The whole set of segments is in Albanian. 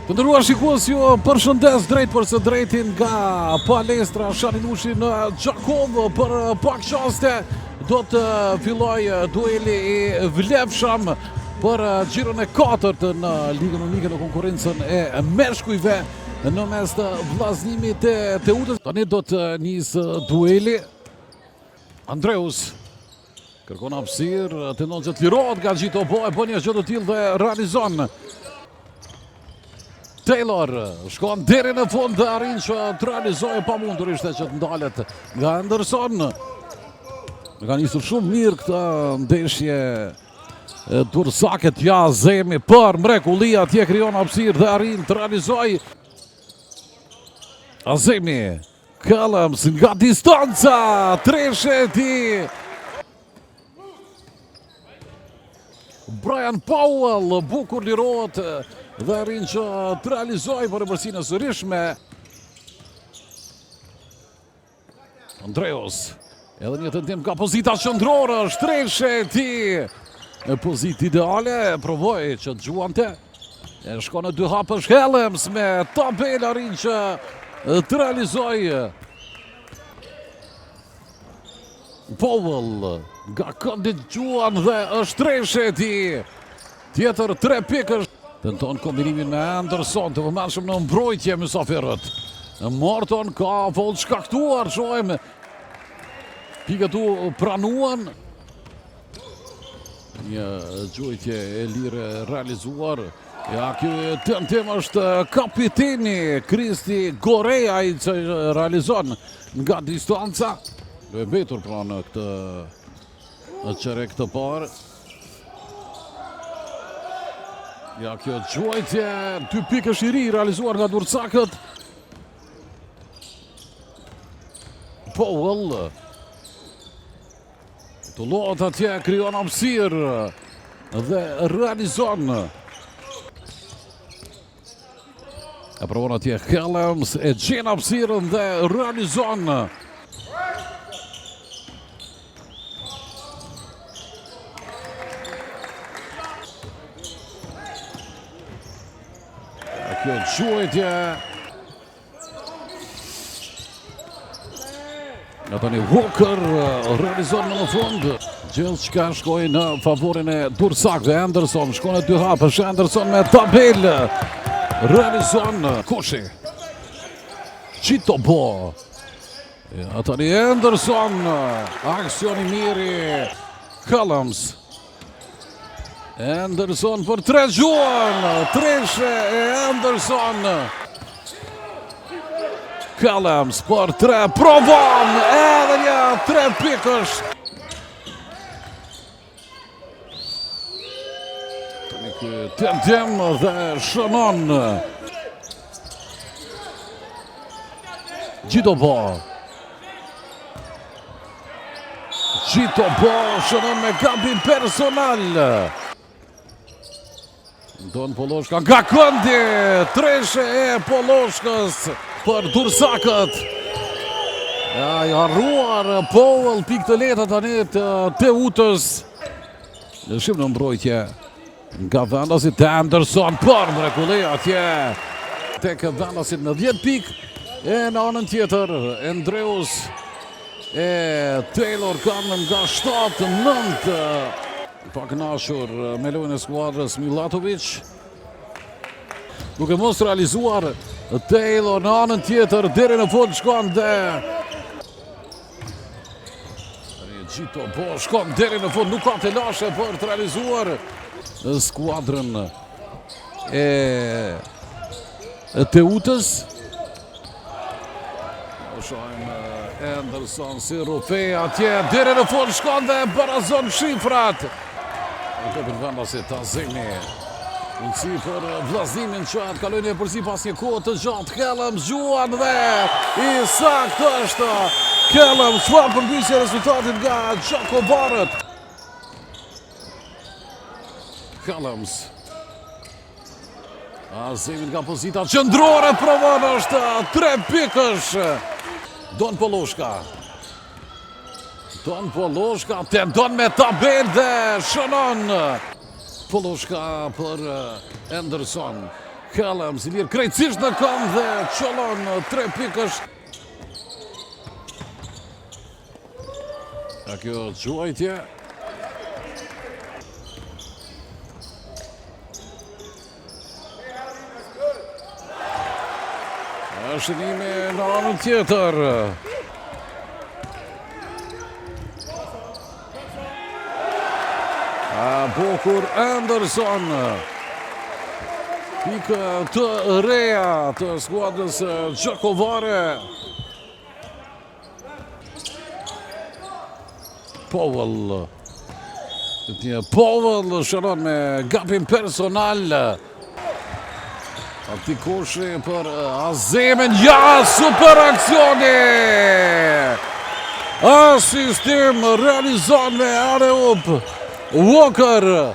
Të ndëruar shikues, ju përshëndes drejt për së drejtin nga palestra Shaninushi në Gjakov. Për pak qaste do të filloj dueli I vlefshëm për gjirën e 4 në Ligën Unike në konkurrencën e meshkujve në mes të vllazimit të Teutës. Tani do të nisë dueli. Andreus kërkon hapësirë, tenton që të lirohet nga Gjito Bo, e bën një gjë të tillë dhe realizon. Taylor shkon deri në fund dhe arrin që të realizojë pamundur ishte që të ndalet nga Anderson. Ka nisur shumë mirë këtë ndeshje Dursaket, ja Zemi për mrekullia atje krijon hapësirë dhe arrin të realizojë. Azemi Callums nga distanca, tresheti. Brian Powell bukur lirohet dhe arrin që të realizojë për përsërinë sërishme. Andreus, edhe një tentim ka pozita qendrore, shtresheti. Në pozitë ideale, provoi që të gjuante. E shkon në dy hapësh Callums me tabel arrin që të realizojë. Powell nga këndit gjuan dhe është tresheti. Tjetër 3 pikësh. Tenton kombinimin me Anderson, të vëmendshëm në mbrojtje mysafirët. Morton ka foul shkaktuar, shohim. Pikët u pranuan. Një gjujtje e lirë realizuar. Ja, ky tentim është kapiteni Kristi Gorea I që realizon nga distanca. Do e mbetur pra në këtë çerek të parë. Ja, kjo gjojtje, 2 pikësh I ri realizuar nga Dursaket. Powell të lot atje, krijon hapësirë dhe realizon. E provon atje Callums, e gjen hapësirën dhe realizon. Kjo gjojtje. Nga tani Walker realizon në fund. Gjithçka shkoi në favorin e Dursakëve. Anderson shkon në dy hapësh. Anderson me tabel. Realizon Koshi. Gjito Bo. Ja, tani Anderson. Aksion I mirë. Callums. Anderson për 3 gjuan, treshe e Anderson. Callums për 3, provon, edhe një 3 pikësh. Tani ky tentim dhe shënon. Gjito Bo. Gjito Bo shënon me gabim personal. Don Poloshka nga këndi, treshe e Poloshkës për Dursaket. Ja, I harruar Powell pikë të lehta tani të Teutës. Lëshim në mbrojtje nga vendasit të Anderson për mrekulli atje tek vendasit në 10 pikë. E në anën tjetër, Andreus e Taylor kanë nga 7-9. Pak nashur me lojën e skuadrës Milatovic. Duke mos realizuar Taylor në anën tjetër deri në fund shkon dhe Gjito Bo shkon deri në fund, nuk ka të lashe për të realizuar skuadrën e Teutës. Shohim Anderson si rufej atje deri në fund shkon dhe barazon shifrat. Këtë për vendasit Azemi. Mundësi për vllazimin që atë kalojnë e përsi pas një kohë të gjatë. Callums gjuan dhe I saktë është. Callums çfarë përmbysje rezultatit nga Gjakovarët. Callums. Azemi nga pozita qendrore provon është 3 pikësh. Don Poloshka. Don Poloshka tenton me tabel dhe shënon. Poloshka për Anderson. Kellem si lirë krejtësisht në kam dhe qëllon 3 pikësh. A kjo gjuajtje. Shënimi në anën tjetër. Bokur Anderson. Pikë të reja të skuadrës gjakovare. Powell shëron me gapin personal. Ati koshi për Azemin. Ja, super aksioni! Asistim realizon me Areup Walker.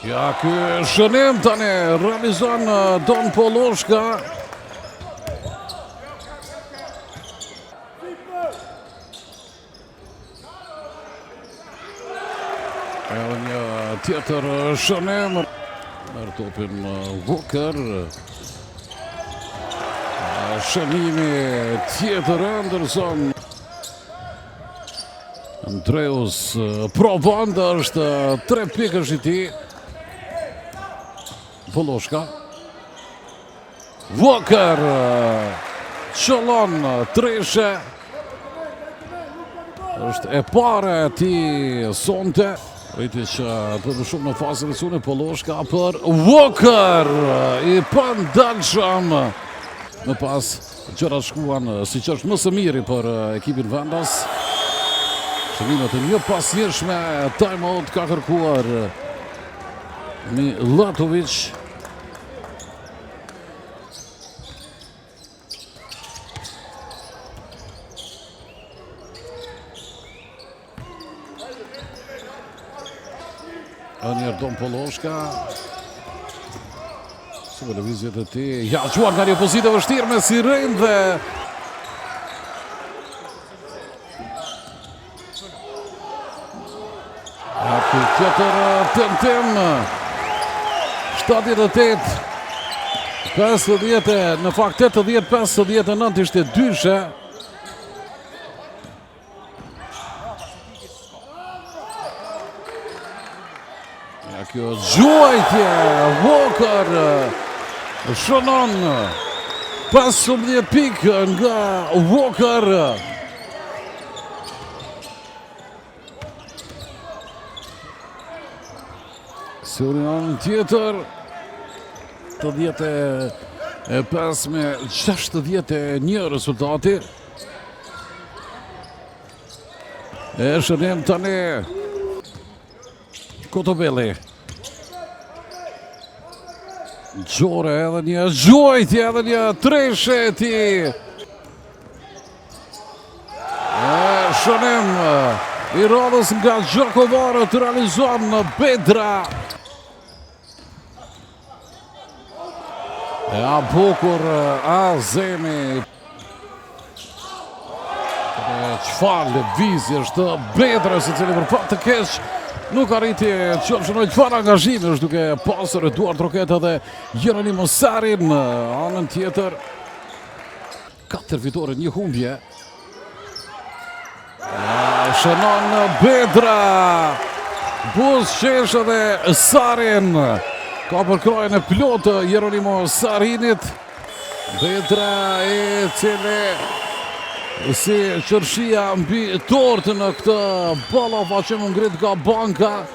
Ja, ky shënim tani realizon Don Poloshka. Edhe një tjetër shënim. Merr topin Walker. Shënimi tjetër Anderson. Andreus Provanda është 3 pikësh i tij. Poloshka. Walker qëllon treshe. Është e para e tij sonte. Rriti që të më shumë në fazën e sune. Poloshka për Walker. I pandalshëm. Më pas gjërat shkuan si që është më së miri për ekipin vendas. Shënimet e një pasjeshme. Time out ka kërkuar Milatovic. Anjer Don Poloshka. Super lëvizjet e tij. Ja, quan nga një pozitë vështirë me Siren dhe aty tjetër tentim. 78 50, në fakt 80-59 ishte dyshe. Ja, kjo gjuajtje Walker shënon 15 pikë nga Walker. Surian tjetër 85 me 61 rezultati. E shënim tani Kotobeli. Gjore edhe një gjuajtje, edhe një treshe e tij. E shënim i radhës nga Gjakovare të realizuar në Bedra. Ja, Bokur Azemi. Çfarë lëvizje është Bedra, se cili për fat të keq nuk arriti që shënoj çfarë angazhimi është duke pasur Eduard Roketa dhe Jeronimo Sarin. Anën tjetër 4 fitore, 1 humbje. Shënon Bedra. Buzqesh dhe Sarin. Ka përkrojën e plotë Jeronimo Sarinit. Bedra e cili si qërshia mbi tortë në këtë balla që më ngrit nga banka.